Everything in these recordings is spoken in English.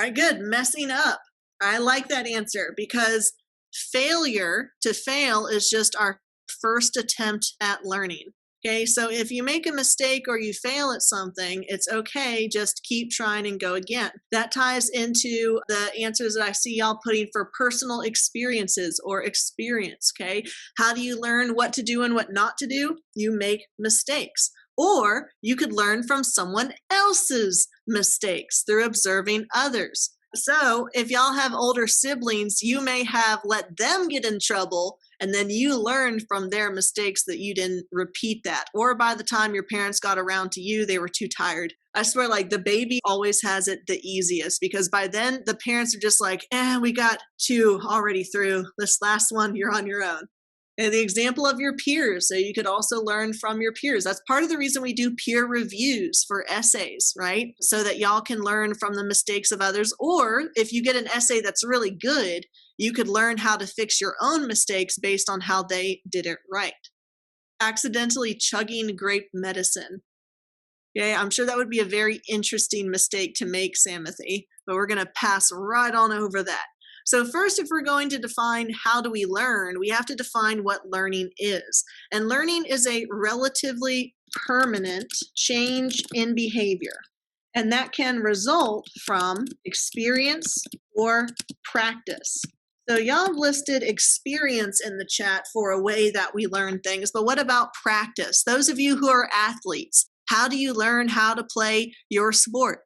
All right, good. Messing up. I like that answer because failure to fail is just our first attempt at learning. Okay, so if you make a mistake or you fail at something, it's okay, just keep trying and go again. That ties into the answers that I see y'all putting for personal experiences or experience. Okay, how do you learn what to do and what not to do? You make mistakes. Or you could learn from someone else's mistakes through observing others. So if y'all have older siblings, you may have let them get in trouble and then you learned from their mistakes that you didn't repeat that. Or by the time your parents got around to you, they were too tired. I swear, like the baby always has it the easiest because by then the parents are just like, we got two already through. This last one, you're on your own. And the example of your peers, so you could also learn from your peers. That's part of the reason we do peer reviews for essays, right? So that y'all can learn from the mistakes of others. Or if you get an essay that's really good, you could learn how to fix your own mistakes based on how they did it right. Accidentally chugging grape medicine. Okay, I'm sure that would be a very interesting mistake to make, Samothy, but we're going to pass right on over that. So first, if we're going to define how do we learn, we have to define what learning is. And learning is a relatively permanent change in behavior. And that can result from experience or practice. So y'all have listed experience in the chat for a way that we learn things, but what about practice? Those of you who are athletes, how do you learn how to play your sport?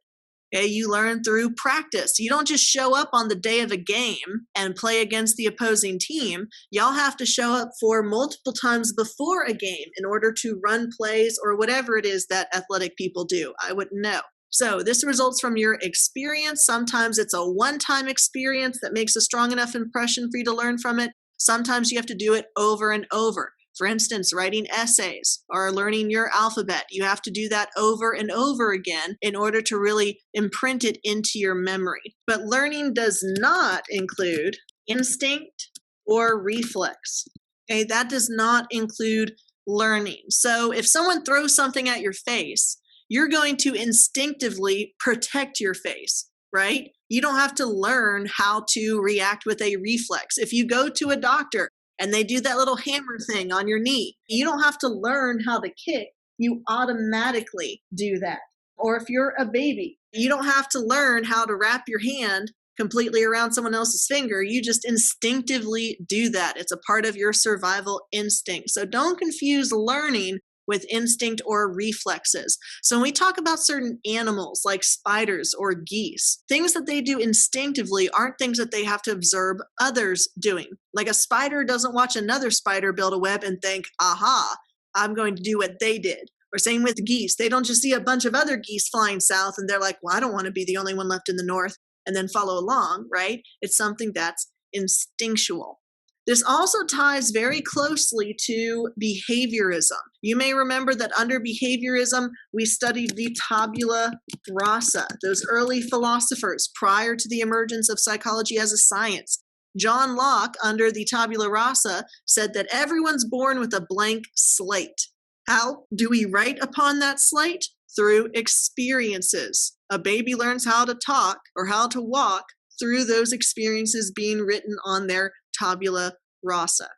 Okay, you learn through practice. You don't just show up on the day of a game and play against the opposing team. Y'all have to show up for multiple times before a game in order to run plays or whatever it is that athletic people do. I wouldn't know. So this results from your experience. Sometimes it's a one-time experience that makes a strong enough impression for you to learn from it. Sometimes you have to do it over and over. For instance, writing essays or learning your alphabet, you have to do that over and over again in order to really imprint it into your memory. But learning does not include instinct or reflex. Okay, that does not include learning. So if someone throws something at your face, you're going to instinctively protect your face, right? You don't have to learn how to react with a reflex. If you go to a doctor and they do that little hammer thing on your knee, you don't have to learn how to kick. You automatically do that. Or if you're a baby, you don't have to learn how to wrap your hand completely around someone else's finger. You just instinctively do that. It's a part of your survival instinct. So don't confuse learning with instinct or reflexes. So when we talk about certain animals like spiders or geese, things that they do instinctively aren't things that they have to observe others doing. Like a spider doesn't watch another spider build a web and think, aha, I'm going to do what they did. Or same with geese. They don't just see a bunch of other geese flying south and they're like, well, I don't want to be the only one left in the north and then follow along, right? It's something that's instinctual. This also ties very closely to behaviorism. You may remember that under behaviorism, we studied the tabula rasa, those early philosophers prior to the emergence of psychology as a science. John Locke, under the tabula rasa, said that everyone's born with a blank slate. How do we write upon that slate? Through experiences. A baby learns how to talk or how to walk through those experiences being written on their tabula rasa.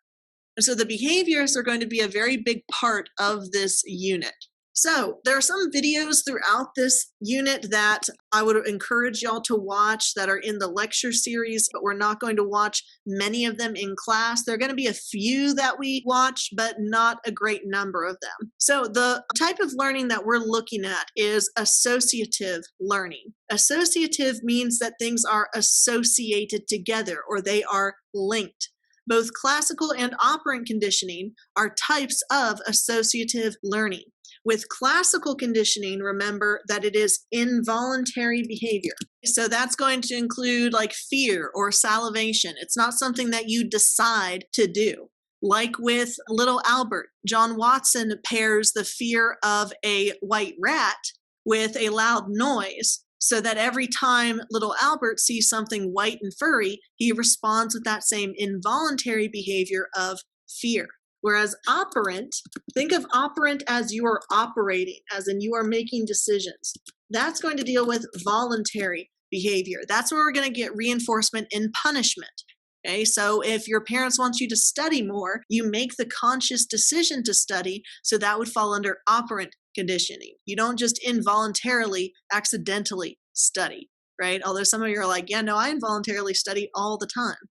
And so the behaviors are going to be a very big part of this unit. So there are some videos throughout this unit that I would encourage y'all to watch that are in the lecture series, but we're not going to watch many of them in class. There are going to be a few that we watch, but not a great number of them. So the type of learning that we're looking at is associative learning. Associative means that things are associated together or they are linked. Both classical and operant conditioning are types of associative learning. With classical conditioning, remember that it is involuntary behavior. So that's going to include like fear or salivation. It's not something that you decide to do. Like with little Albert, John Watson pairs the fear of a white rat with a loud noise so that every time little Albert sees something white and furry, he responds with that same involuntary behavior of fear. Whereas operant, think of operant as you are operating, as in you are making decisions. That's going to deal with voluntary behavior. That's where we're going to get reinforcement in punishment. Okay, so if your parents want you to study more, you make the conscious decision to study, so that would fall under operant conditioning. You don't just involuntarily, accidentally study, right? Although some of you are like, yeah, no, I involuntarily study all the time.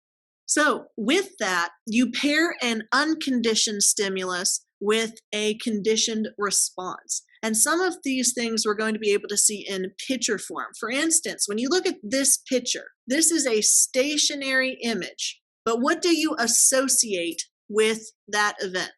So with that, you pair an unconditioned stimulus with a conditioned response. And some of these things we're going to be able to see in picture form. For instance, when you look at this picture, this is a stationary image. But what do you associate with that event?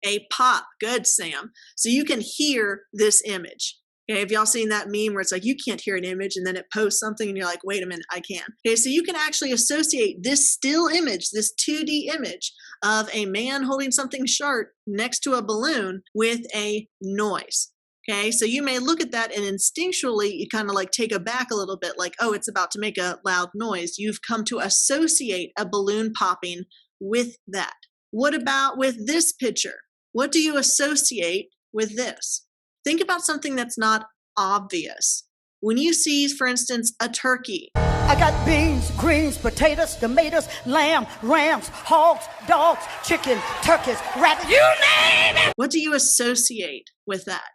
A pop. Good, Sam. So you can hear this image. Okay, have y'all seen that meme where it's like you can't hear an image and then it posts something and you're like, wait a minute, I can. Okay, so you can actually associate this still image, this 2D image of a man holding something sharp next to a balloon with a noise. Okay, so you may look at that and instinctually you kind of like take aback a little bit like, oh, it's about to make a loud noise. You've come to associate a balloon popping with that. What about with this picture? What do you associate with this? Think about something that's not obvious. When you see, for instance, a turkey. I got beans, greens, potatoes, tomatoes, lamb, rams, hogs, dogs, chicken, turkeys, rabbits, you name it! What do you associate with that?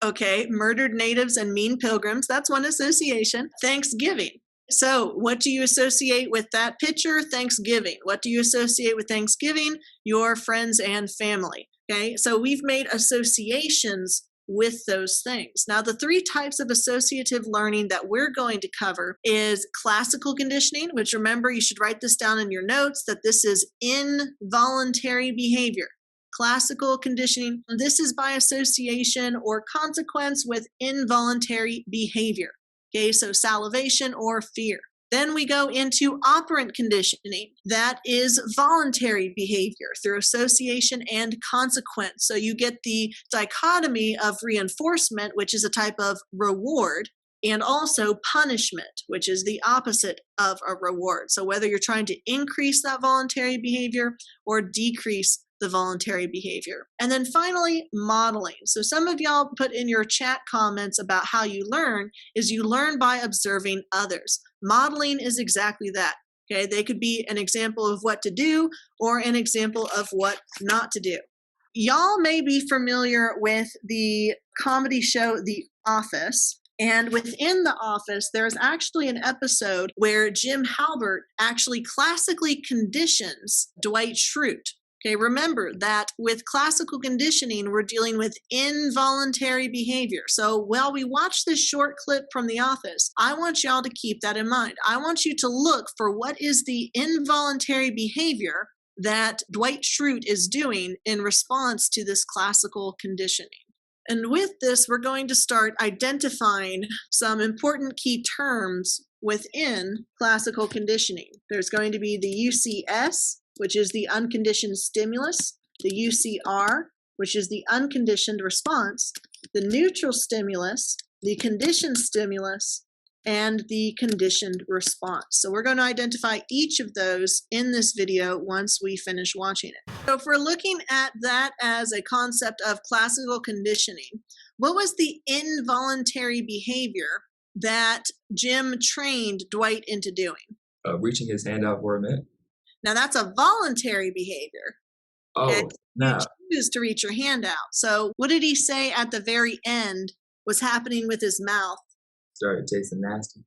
Okay, murdered natives and mean pilgrims, that's one association. Thanksgiving. So what do you associate with that picture? Thanksgiving. What do you associate with Thanksgiving? Your friends and family. Okay, so we've made associations with those things. Now, the three types of associative learning that we're going to cover is classical conditioning, which remember, you should write this down in your notes, that this is involuntary behavior. Classical conditioning, this is by association or consequence with involuntary behavior. Okay, so salivation or fear. Then we go into operant conditioning. That is voluntary behavior through association and consequence. So you get the dichotomy of reinforcement, which is a type of reward, and also punishment, which is the opposite of a reward. So whether you're trying to increase that voluntary behavior or decrease the voluntary behavior. And then finally, modeling. So some of y'all put in your chat comments about how you learn is you learn by observing others. Modeling is exactly that. Okay, they could be an example of what to do or an example of what not to do. Y'all may be familiar with the comedy show The Office. And within The Office, there's actually an episode where Jim Halpert actually classically conditions Dwight Schrute. Okay, remember that with classical conditioning, we're dealing with involuntary behavior. So while we watch this short clip from The Office, I want y'all to keep that in mind. I want you to look for what is the involuntary behavior that Dwight Schrute is doing in response to this classical conditioning. And with this, we're going to start identifying some important key terms within classical conditioning. There's going to be the UCS, which is the unconditioned stimulus, the UCR, which is the unconditioned response, the neutral stimulus, the conditioned stimulus, and the conditioned response. So we're going to identify each of those in this video once we finish watching it. So if we're looking at that as a concept of classical conditioning, what was the involuntary behavior that Jim trained Dwight into doing? Reaching his hand out for a minute. Now that's a voluntary behavior. Oh, no. You choose to reach your hand out. So what did he say at the very end was happening with his mouth? Started tasting nasty.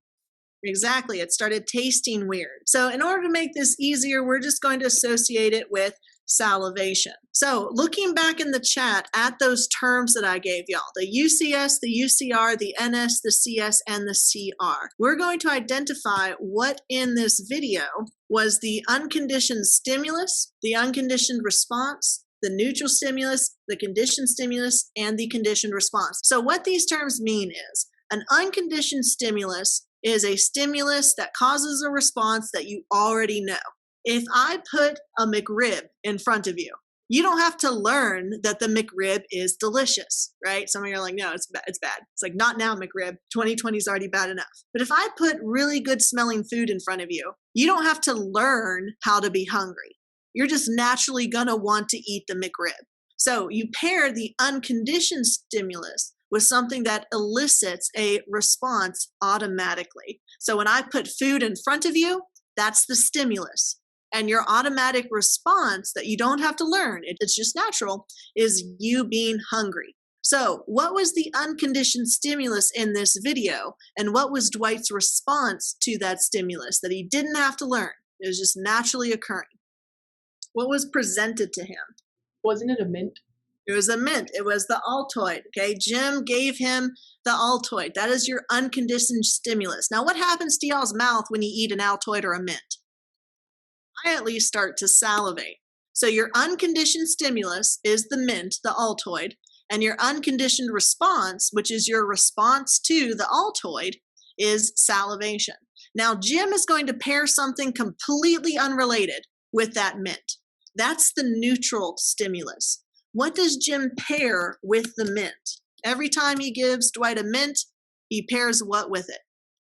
Exactly. It started tasting weird. So in order to make this easier, we're just going to associate it with salivation. So looking back in the chat at those terms that I gave y'all, the UCS, the UCR, the NS, the CS, and the CR, we're going to identify what in this video was the unconditioned stimulus, the unconditioned response, the neutral stimulus, the conditioned stimulus, and the conditioned response. So what these terms mean is an unconditioned stimulus is a stimulus that causes a response that you already know. If I put a McRib in front of you, you don't have to learn that the McRib is delicious, right? Some of you are like, no, it's bad. It's bad. It's like, not now, McRib. 2020 is already bad enough. But if I put really good smelling food in front of you, you don't have to learn how to be hungry. You're just naturally going to want to eat the McRib. So you pair the unconditioned stimulus with something that elicits a response automatically. So when I put food in front of you, that's the stimulus. And your automatic response that you don't have to learn, it's just natural, is you being hungry. So what was the unconditioned stimulus in this video? And what was Dwight's response to that stimulus that he didn't have to learn? It was just naturally occurring. What was presented to him? Wasn't it a mint? It was a mint. It was the Altoid. Okay, Jim gave him the Altoid. That is your unconditioned stimulus. Now, what happens to y'all's mouth when you eat an Altoid or a mint? I at least start to salivate. So your unconditioned stimulus is the mint, the Altoid, and your unconditioned response, which is your response to the Altoid, is salivation. Now, Jim is going to pair something completely unrelated with that mint. That's the neutral stimulus. What does Jim pair with the mint? Every time he gives Dwight a mint, he pairs what with it?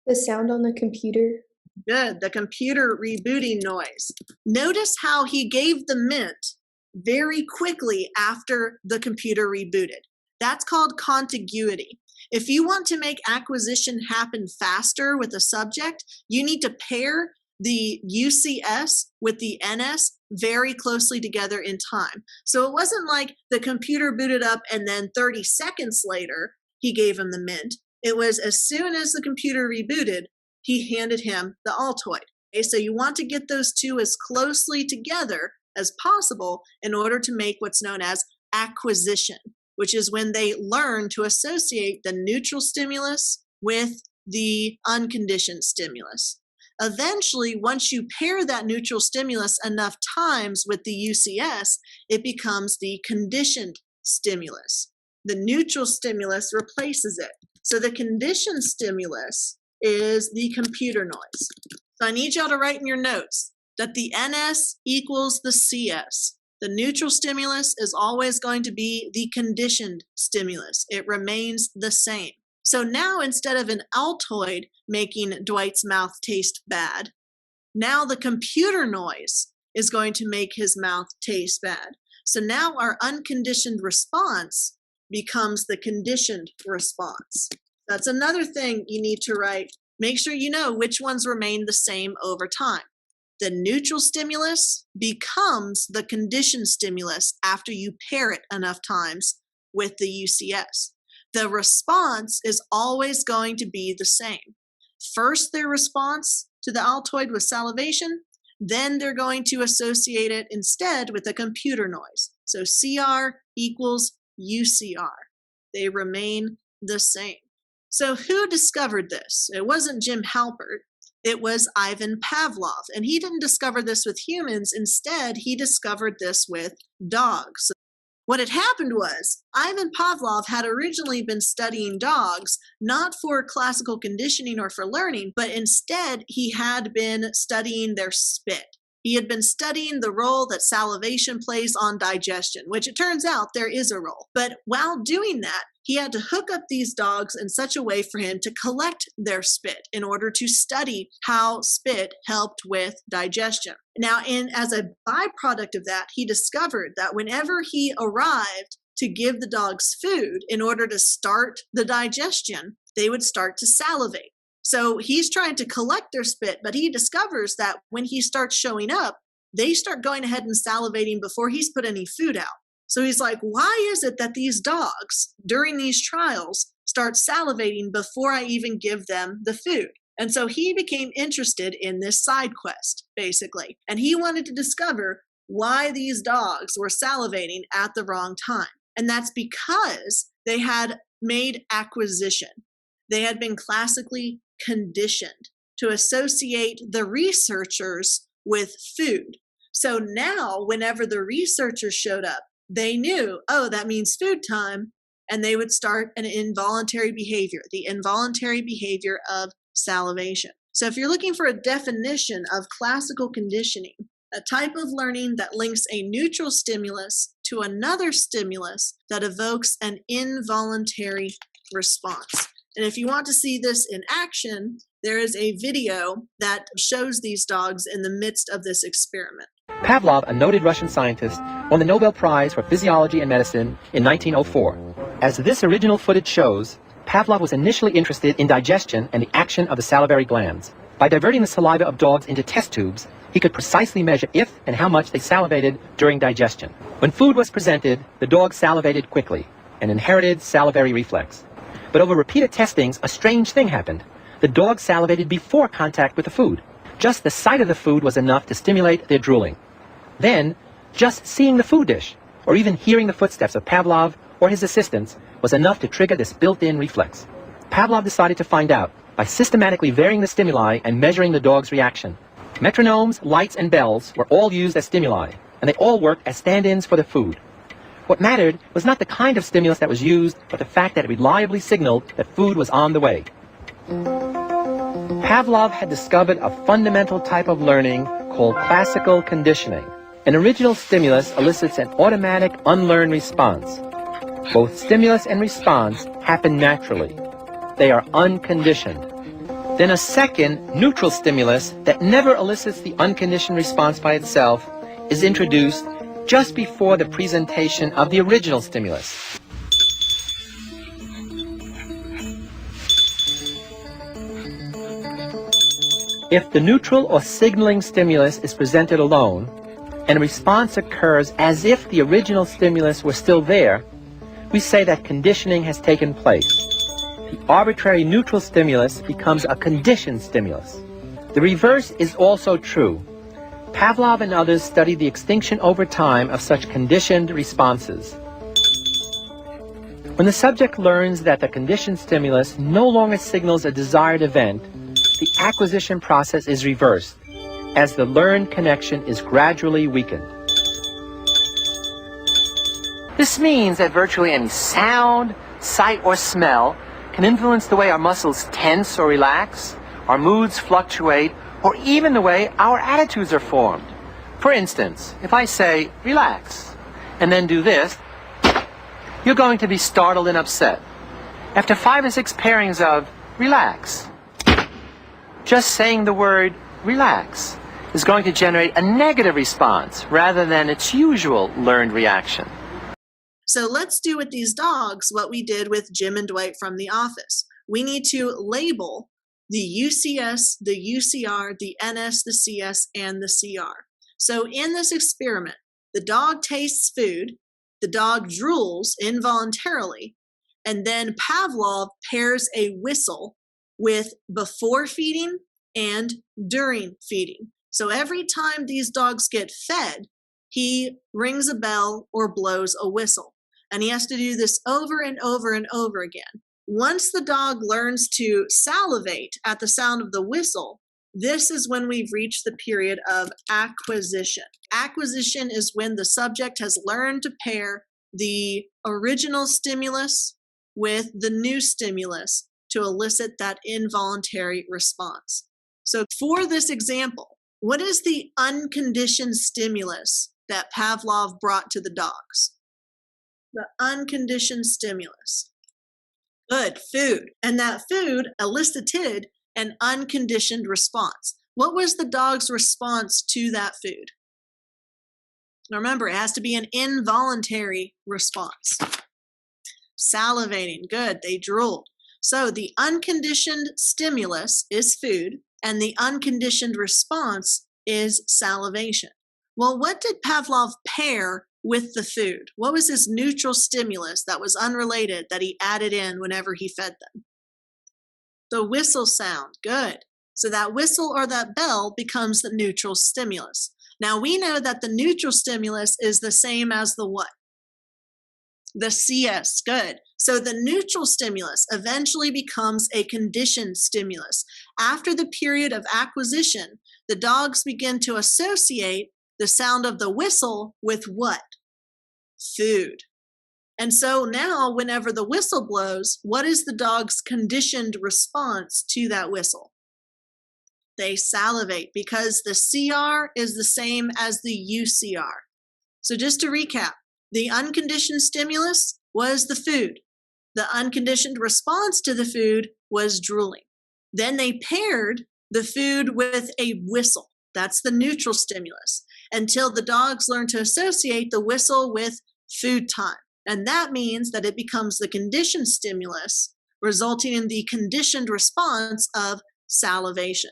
The sound on the computer. Good, the computer rebooting noise. Notice how he gave the mint very quickly after the computer rebooted. That's called contiguity. If you want to make acquisition happen faster with a subject, you need to pair the UCS with the NS very closely together in time. So it wasn't like the computer booted up and then 30 seconds later, he gave him the mint. It was as soon as the computer rebooted, he handed him the Altoid. Okay, so you want to get those two as closely together as possible in order to make what's known as acquisition, which is when they learn to associate the neutral stimulus with the unconditioned stimulus. Eventually, once you pair that neutral stimulus enough times with the UCS, it becomes the conditioned stimulus. The neutral stimulus replaces it. So the conditioned stimulus is the computer noise. So I need y'all to write in your notes that the NS equals the CS. The neutral stimulus is always going to be the conditioned stimulus. It remains the same. So now instead of an Altoid making Dwight's mouth taste bad, now the computer noise is going to make his mouth taste bad. So now our unconditioned response becomes the conditioned response. That's another thing you need to write. Make sure you know which ones remain the same over time. The neutral stimulus becomes the conditioned stimulus after you pair it enough times with the UCS. The response is always going to be the same. First, their response to the Altoid was salivation, then they're going to associate it instead with a computer noise. So CR equals UCR. They remain the same. So who discovered this? It wasn't Jim Halpert. It was Ivan Pavlov. And he didn't discover this with humans. Instead, he discovered this with dogs. What had happened was Ivan Pavlov had originally been studying dogs, not for classical conditioning or for learning, but instead he had been studying their spit. He had been studying the role that salivation plays on digestion, which it turns out there is a role. But while doing that, he had to hook up these dogs in such a way for him to collect their spit in order to study how spit helped with digestion. Now, as a byproduct of that, he discovered that whenever he arrived to give the dogs food in order to start the digestion, they would start to salivate. So he's trying to collect their spit, but he discovers that when he starts showing up, they start going ahead and salivating before he's put any food out. So he's like, why is it that these dogs during these trials start salivating before I even give them the food? And so he became interested in this side quest, basically. And he wanted to discover why these dogs were salivating at the wrong time. And that's because they had made acquisition. They had been classically conditioned to associate the researchers with food. So now, whenever the researchers showed up, they knew, oh, that means food time, and they would start an involuntary behavior, the involuntary behavior of salivation. So if you're looking for a definition of classical conditioning, a type of learning that links a neutral stimulus to another stimulus that evokes an involuntary response. And if you want to see this in action, there is a video that shows these dogs in the midst of this experiment. Pavlov, a noted Russian scientist, won the Nobel Prize for Physiology and Medicine in 1904. As this original footage shows, Pavlov was initially interested in digestion and the action of the salivary glands. By diverting the saliva of dogs into test tubes, he could precisely measure if and how much they salivated during digestion. When food was presented, the dog salivated quickly, an inherited salivary reflex. But over repeated testings, a strange thing happened. The dog salivated before contact with the food. Just the sight of the food was enough to stimulate their drooling. Then, just seeing the food dish, or even hearing the footsteps of Pavlov or his assistants, was enough to trigger this built-in reflex. Pavlov decided to find out by systematically varying the stimuli and measuring the dog's reaction. Metronomes, lights, and bells were all used as stimuli, and they all worked as stand-ins for the food. What mattered was not the kind of stimulus that was used, but the fact that it reliably signaled that food was on the way. Pavlov had discovered a fundamental type of learning called classical conditioning. An original stimulus elicits an automatic, unlearned response. Both stimulus and response happen naturally. They are unconditioned. Then a second, neutral stimulus that never elicits the unconditioned response by itself is introduced just before the presentation of the original stimulus. If the neutral or signaling stimulus is presented alone, and a response occurs as if the original stimulus were still there, we say that conditioning has taken place. The arbitrary neutral stimulus becomes a conditioned stimulus. The reverse is also true. Pavlov and others studied the extinction over time of such conditioned responses. When the subject learns that the conditioned stimulus no longer signals a desired event, the acquisition process is reversed, as the learned connection is gradually weakened. This means that virtually any sound, sight, or smell can influence the way our muscles tense or relax, our moods fluctuate, or even the way our attitudes are formed. For instance, if I say, relax, and then do this, you're going to be startled and upset. After 5 or 6 pairings of relax, just saying the word relax is going to generate a negative response rather than its usual learned reaction. So let's do with these dogs what we did with Jim and Dwight from The Office. We need to label the UCS, the UCR, the NS, the CS, and the CR. So in this experiment, the dog tastes food, the dog drools involuntarily, and then Pavlov pairs a whistle with before feeding and during feeding. So every time these dogs get fed, he rings a bell or blows a whistle. And he has to do this over and over and over again. Once the dog learns to salivate at the sound of the whistle, this is when we've reached the period of acquisition. Acquisition is when the subject has learned to pair the original stimulus with the new stimulus to elicit that involuntary response. So for this example, what is the unconditioned stimulus that Pavlov brought to the dogs? The unconditioned stimulus. Good, food. And that food elicited an unconditioned response. What was the dog's response to that food? Now remember, it has to be an involuntary response. Salivating, good, they drooled. So the unconditioned stimulus is food, and the unconditioned response is salivation. Well, what did Pavlov pair with the food? What was his neutral stimulus that was unrelated that he added in whenever he fed them? The whistle sound, good. So that whistle or that bell becomes the neutral stimulus. Now we know that the neutral stimulus is the same as the what? The CS, good. So the neutral stimulus eventually becomes a conditioned stimulus. After the period of acquisition, the dogs begin to associate the sound of the whistle with what? Food. And so now whenever the whistle blows, what is the dog's conditioned response to that whistle? They salivate because the CR is the same as the UCR. So just to recap, the unconditioned stimulus was the food. The unconditioned response to the food was drooling. Then they paired the food with a whistle. That's the neutral stimulus, until the dogs learn to associate the whistle with food time. And that means that it becomes the conditioned stimulus, resulting in the conditioned response of salivation.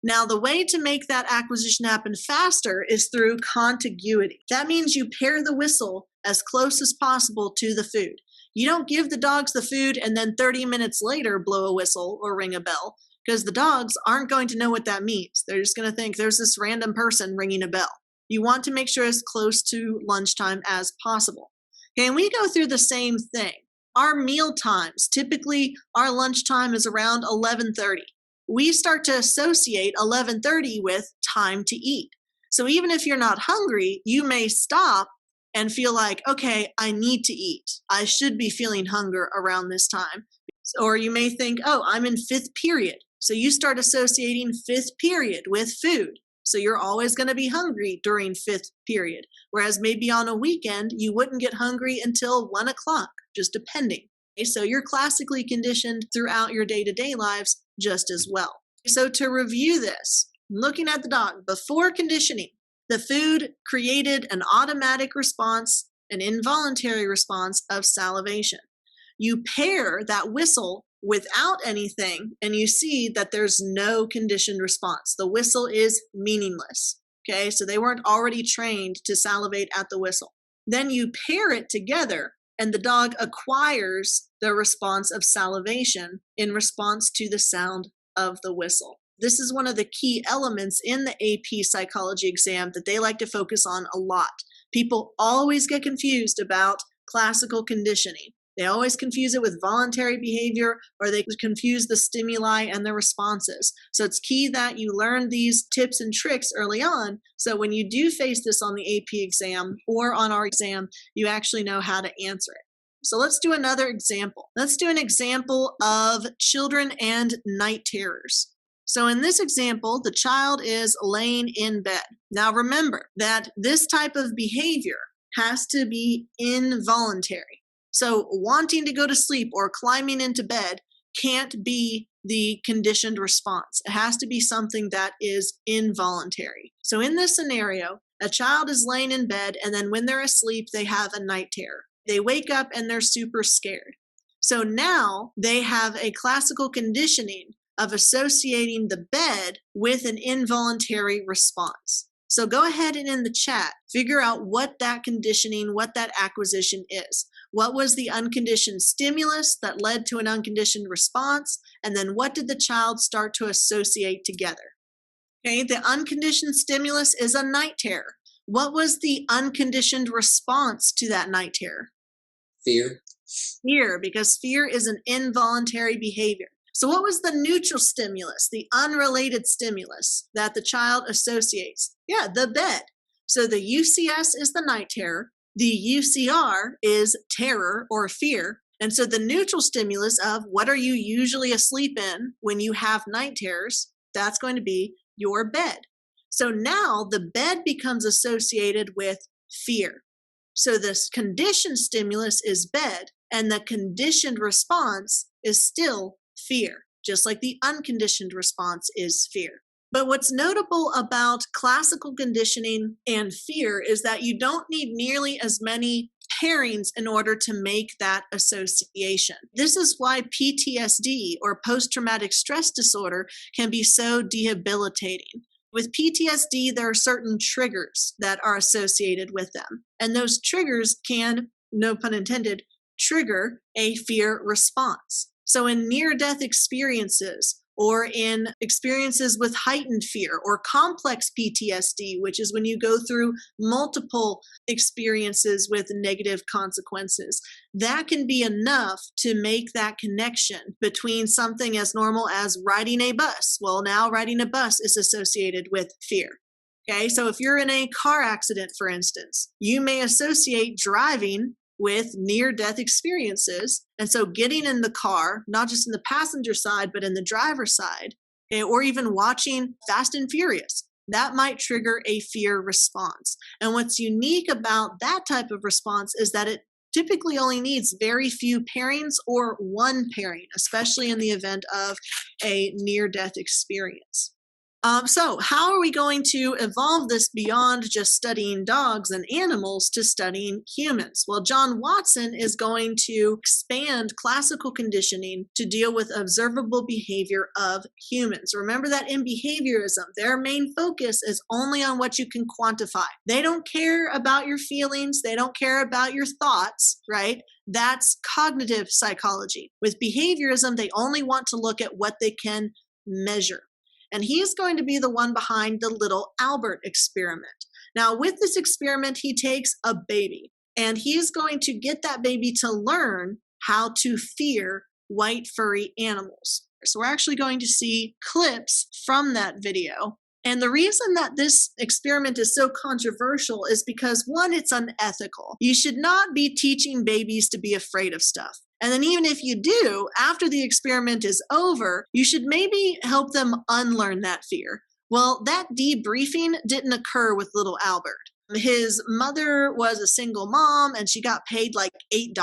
Now, the way to make that acquisition happen faster is through contiguity. That means you pair the whistle as close as possible to the food. You don't give the dogs the food and then 30 minutes later blow a whistle or ring a bell, because the dogs aren't going to know what that means. They're just going to think there's this random person ringing a bell. You want to make sure it's close to lunchtime as possible. Okay, and we go through the same thing. Our meal times, typically our lunchtime is around 11:30. We start to associate 11:30 with time to eat. So even if you're not hungry, you may stop and feel like, okay, I need to eat. I should be feeling hunger around this time. Or you may think, oh, I'm in fifth period. So you start associating fifth period with food. So you're always going to be hungry during fifth period. Whereas maybe on a weekend, you wouldn't get hungry until 1 o'clock, just depending. Okay, so you're classically conditioned throughout your day-to-day lives just as well. So to review this, looking at the dog, before conditioning, the food created an automatic response, an involuntary response of salivation. You pair that whistle without anything, and you see that there's no conditioned response. The whistle is meaningless. Okay, so they weren't already trained to salivate at the whistle. Then you pair it together, and the dog acquires the response of salivation in response to the sound of the whistle. This is one of the key elements in the AP psychology exam that they like to focus on a lot. People always get confused about classical conditioning. They always confuse it with voluntary behavior, or they confuse the stimuli and the responses. So it's key that you learn these tips and tricks early on, so when you do face this on the AP exam or on our exam, you actually know how to answer it. So let's do another example. Let's do an example of children and night terrors. So in this example, the child is laying in bed. Now remember that this type of behavior has to be involuntary. So wanting to go to sleep or climbing into bed can't be the conditioned response. It has to be something that is involuntary. So in this scenario, a child is laying in bed, and then when they're asleep, they have a night terror. They wake up and they're super scared. So now they have a classical conditioning of associating the bed with an involuntary response. So go ahead and in the chat, figure out what that conditioning, what that acquisition is. What was the unconditioned stimulus that led to an unconditioned response? And then what did the child start to associate together? Okay, the unconditioned stimulus is a night terror. What was the unconditioned response to that night terror? Fear. Fear, because fear is an involuntary behavior. So what was the neutral stimulus, the unrelated stimulus that the child associates? Yeah, the bed. So the UCS is the night terror. The UCR is terror or fear. And so the neutral stimulus of what are you usually asleep in when you have night terrors, that's going to be your bed. So now the bed becomes associated with fear. So this conditioned stimulus is bed, and the conditioned response is still fear, just like the unconditioned response is fear. But what's notable about classical conditioning and fear is that you don't need nearly as many pairings in order to make that association. This is why PTSD or post-traumatic stress disorder can be so debilitating. With PTSD, there are certain triggers that are associated with them. And those triggers can, no pun intended, trigger a fear response. So in near-death experiences, or in experiences with heightened fear or complex PTSD, which is when you go through multiple experiences with negative consequences, that can be enough to make that connection between something as normal as riding a bus. Well, now riding a bus is associated with fear. Okay, so if you're in a car accident, for instance, you may associate driving with near-death experiences. And so getting in the car, not just in the passenger side, but in the driver's side, or even watching Fast and Furious, that might trigger a fear response. And what's unique about that type of response is that it typically only needs very few pairings or one pairing, especially in the event of a near-death experience. So, how are we going to evolve this beyond just studying dogs and animals to studying humans? Well, John Watson is going to expand classical conditioning to deal with observable behavior of humans. Remember that in behaviorism, their main focus is only on what you can quantify. They don't care about your feelings, they don't care about your thoughts, right? That's cognitive psychology. With behaviorism, they only want to look at what they can measure. And he's going to be the one behind the little Albert experiment. Now, with this experiment, he takes a baby and he's going to get that baby to learn how to fear white furry animals. So we're actually going to see clips from that video. And the reason that this experiment is so controversial is because, one, it's unethical. You should not be teaching babies to be afraid of stuff. And then even if you do, after the experiment is over, you should maybe help them unlearn that fear. Well, that debriefing didn't occur with little Albert. His mother was a single mom and she got paid like $8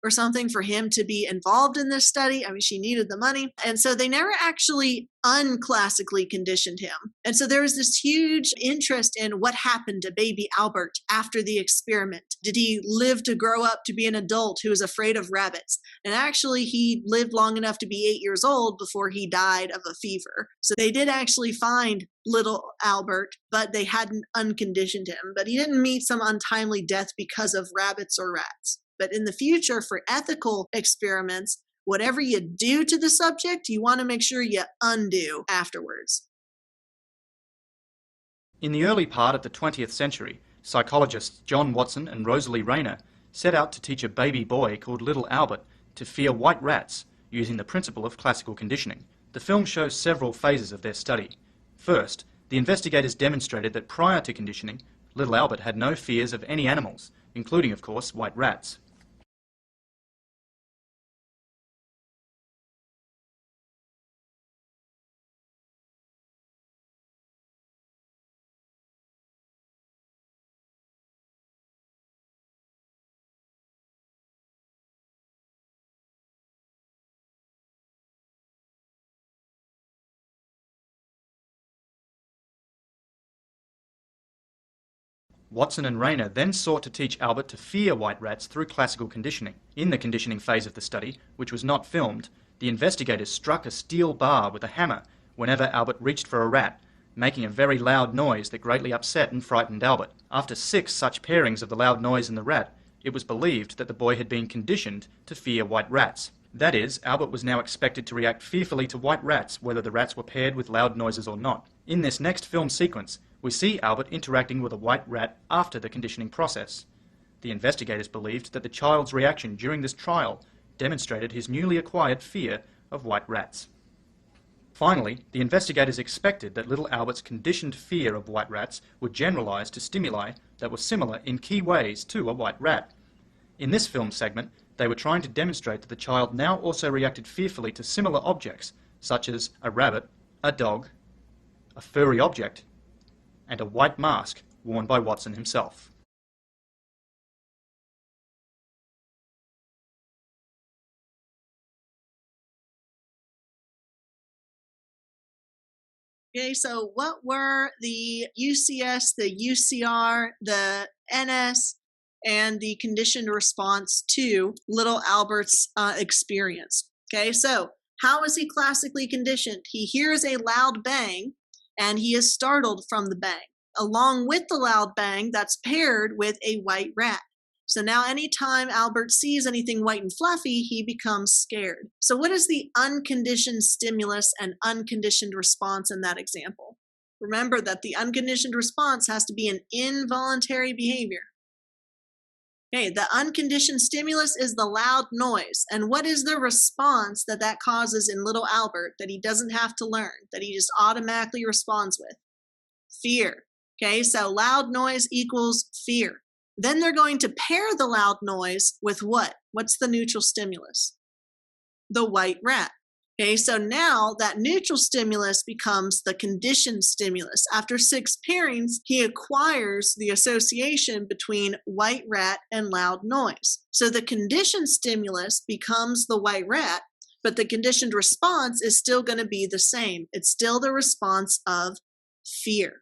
or something for him to be involved in this study. I mean, she needed the money. And so they never actually unclassically conditioned him. And so there was this huge interest in what happened to baby Albert after the experiment. Did he live to grow up to be an adult who was afraid of rabbits? And actually, he lived long enough to be 8 years old before he died of a fever. So they did actually find little Albert, but they hadn't unconditioned him. But he didn't meet some untimely death because of rabbits or rats. But in the future, for ethical experiments, whatever you do to the subject, you want to make sure you undo afterwards. In the early part of the 20th century, psychologists John Watson and Rosalie Rayner set out to teach a baby boy called Little Albert to fear white rats using the principle of classical conditioning. The film shows several phases of their study. First, the investigators demonstrated that prior to conditioning, Little Albert had no fears of any animals, including, of course, white rats. Watson and Rayner then sought to teach Albert to fear white rats through classical conditioning. In the conditioning phase of the study, which was not filmed, the investigators struck a steel bar with a hammer whenever Albert reached for a rat, making a very loud noise that greatly upset and frightened Albert. After 6 such pairings of the loud noise and the rat, it was believed that the boy had been conditioned to fear white rats. That is, Albert was now expected to react fearfully to white rats, whether the rats were paired with loud noises or not. In this next film sequence, we see Albert interacting with a white rat after the conditioning process. The investigators believed that the child's reaction during this trial demonstrated his newly acquired fear of white rats. Finally, the investigators expected that little Albert's conditioned fear of white rats would generalize to stimuli that were similar in key ways to a white rat. In this film segment, they were trying to demonstrate that the child now also reacted fearfully to similar objects, such as a rabbit, a dog, a furry object, and a white mask worn by Watson himself. Okay, so what were the UCS, the UCR, the NS, and the conditioned response to little Albert's experience? Okay, so how is he classically conditioned? He hears a loud bang and he is startled from the bang. Along with the loud bang, that's paired with a white rat. So now anytime Albert sees anything white and fluffy, he becomes scared. So what is the unconditioned stimulus and unconditioned response in that example? Remember that the unconditioned response has to be an involuntary behavior. Okay, the unconditioned stimulus is the loud noise. And what is the response that that causes in little Albert that he doesn't have to learn, that he just automatically responds with? Fear. Okay, so loud noise equals fear. Then they're going to pair the loud noise with what? What's the neutral stimulus? The white rat. Okay, so now that neutral stimulus becomes the conditioned stimulus. After 6 pairings, he acquires the association between white rat and loud noise. So the conditioned stimulus becomes the white rat. but the conditioned response is still going to be the same. It's still the response of fear.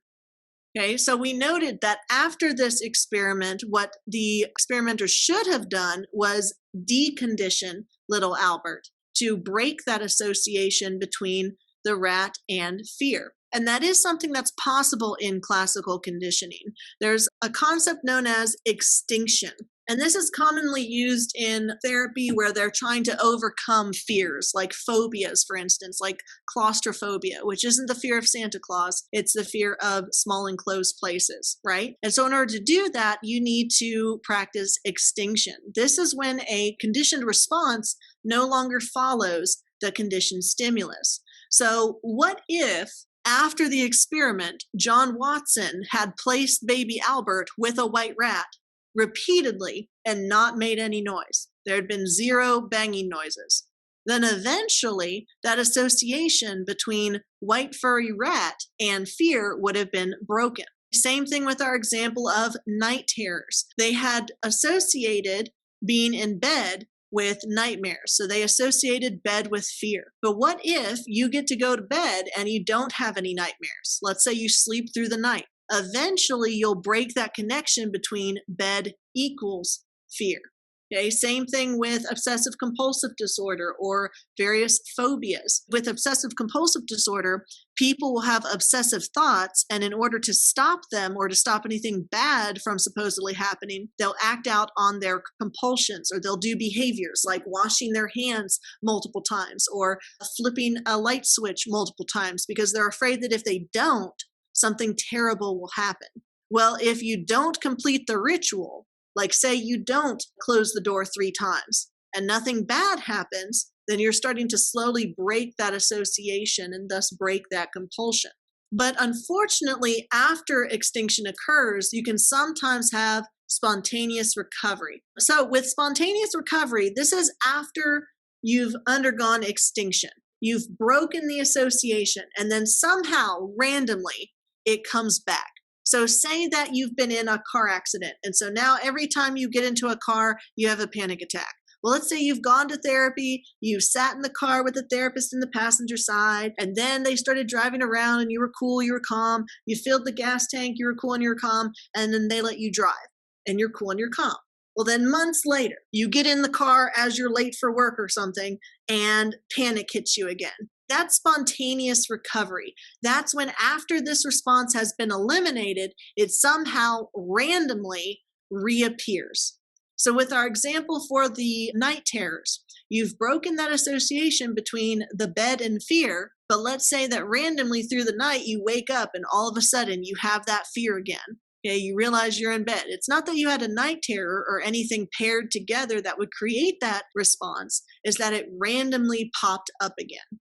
Okay, so we noted that after this experiment, what the experimenters should have done was decondition little Albert to break that association between the rat and fear. And that is something that's possible in classical conditioning. There's a concept known as extinction. And this is commonly used in therapy where they're trying to overcome fears, like phobias, for instance, like claustrophobia, which isn't the fear of Santa Claus, it's the fear of small enclosed places, right? And so in order to do that, you need to practice extinction. This is when a conditioned response no longer follows the conditioned stimulus. So what if after the experiment, John Watson had placed baby Albert with a white rat repeatedly and not made any noise? There had been 0 banging noises. Then eventually that association between white furry rat and fear would have been broken. Same thing with our example of night terrors. They had associated being in bed with nightmares. So they associated bed with fear. But what if you get to go to bed and you don't have any nightmares? Let's say you sleep through the night. Eventually, you'll break that connection between bed equals fear. Okay, same thing with obsessive compulsive disorder or various phobias. With obsessive compulsive disorder, people will have obsessive thoughts, and in order to stop them or to stop anything bad from supposedly happening, they'll act out on their compulsions, or they'll do behaviors like washing their hands multiple times or flipping a light switch multiple times because they're afraid that if they don't, something terrible will happen. Well, if you don't complete the ritual, like say you don't close the door 3 times and nothing bad happens, then you're starting to slowly break that association and thus break that compulsion. But unfortunately, after extinction occurs, you can sometimes have spontaneous recovery. So with spontaneous recovery, this is after you've undergone extinction. You've broken the association and then somehow randomly it comes back. So say that you've been in a car accident, and so now every time you get into a car, you have a panic attack. Well, let's say you've gone to therapy, you sat in the car with the therapist in the passenger side, and then they started driving around and you were cool, you were calm, you filled the gas tank, you were cool and you were calm, and then they let you drive, and you're cool and you're calm. Well, then months later, you get in the car as you're late for work or something, and panic hits you again. That's spontaneous recovery. That's when after this response has been eliminated, it somehow randomly reappears. So with our example for the night terrors, you've broken that association between the bed and fear, but let's say that randomly through the night you wake up and all of a sudden you have that fear again. Okay, you realize you're in bed. It's not that you had a night terror or anything paired together that would create that response, it's that it randomly popped up again.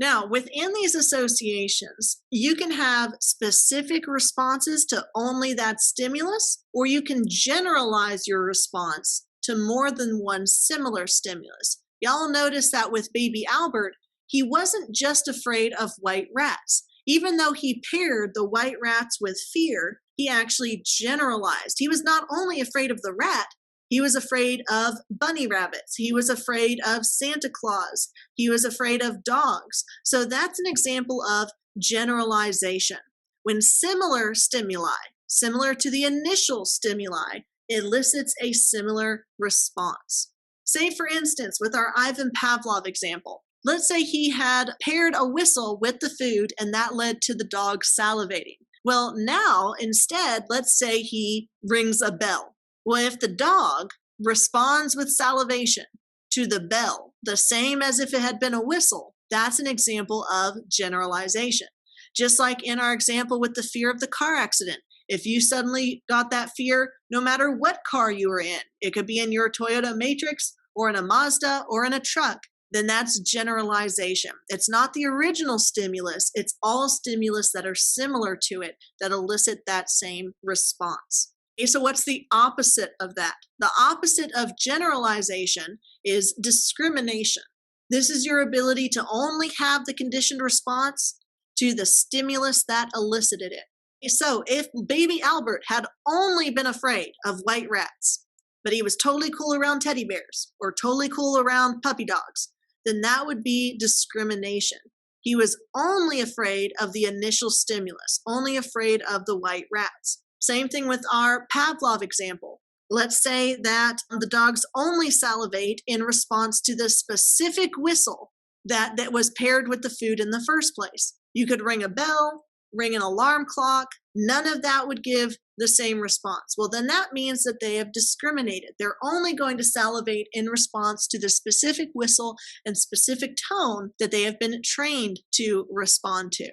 Now, within these associations, you can have specific responses to only that stimulus, or you can generalize your response to more than one similar stimulus. Y'all notice that with baby Albert, he wasn't just afraid of white rats. Even though he paired the white rats with fear, he actually generalized. He was not only afraid of the rat, he was afraid of bunny rabbits. He was afraid of Santa Claus. He was afraid of dogs. So that's an example of generalization. When similar stimuli, similar to the initial stimuli, elicits a similar response. Say, for instance, with our Ivan Pavlov example, let's say he had paired a whistle with the food and that led to the dog salivating. Well, now instead, let's say he rings a bell. Well, if the dog responds with salivation to the bell, the same as if it had been a whistle, that's an example of generalization. Just like in our example with the fear of the car accident. If you suddenly got that fear, no matter what car you were in, it could be in your Toyota Matrix or in a Mazda or in a truck, then that's generalization. It's not the original stimulus, it's all stimulus that are similar to it that elicit that same response. Okay, so what's the opposite of that? The opposite of generalization is discrimination. This is your ability to only have the conditioned response to the stimulus that elicited it. So if baby Albert had only been afraid of white rats, but he was totally cool around teddy bears or totally cool around puppy dogs, then that would be discrimination. He was only afraid of the initial stimulus, only afraid of the white rats. Same thing with our Pavlov example. Let's say that the dogs only salivate in response to the specific whistle that was paired with the food in the first place. You could ring a bell, ring an alarm clock, none of that would give the same response. Well, then that means that they have discriminated. They're only going to salivate in response to the specific whistle and specific tone that they have been trained to respond to.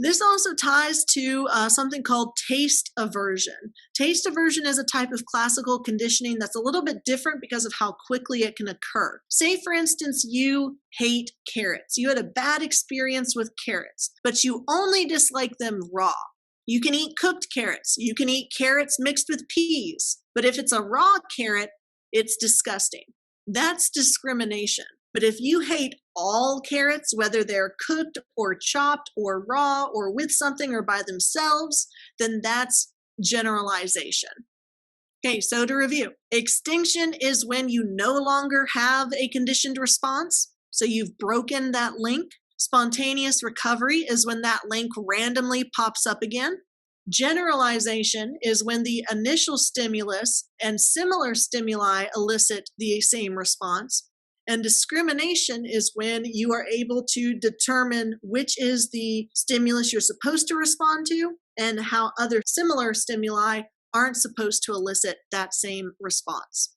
This also ties to something called taste aversion. Taste aversion is a type of classical conditioning that's a little bit different because of how quickly it can occur. Say, for instance, you hate carrots. You had a bad experience with carrots, but you only dislike them raw. You can eat cooked carrots. You can eat carrots mixed with peas. But if it's a raw carrot, it's disgusting. That's discrimination. But if you hate all carrots, whether they're cooked or chopped or raw or with something or by themselves, then that's generalization. Okay, so to review, extinction is when you no longer have a conditioned response, so you've broken that link. Spontaneous recovery is when that link randomly pops up again. Generalization is when the initial stimulus and similar stimuli elicit the same response. And discrimination is when you are able to determine which is the stimulus you're supposed to respond to and how other similar stimuli aren't supposed to elicit that same response.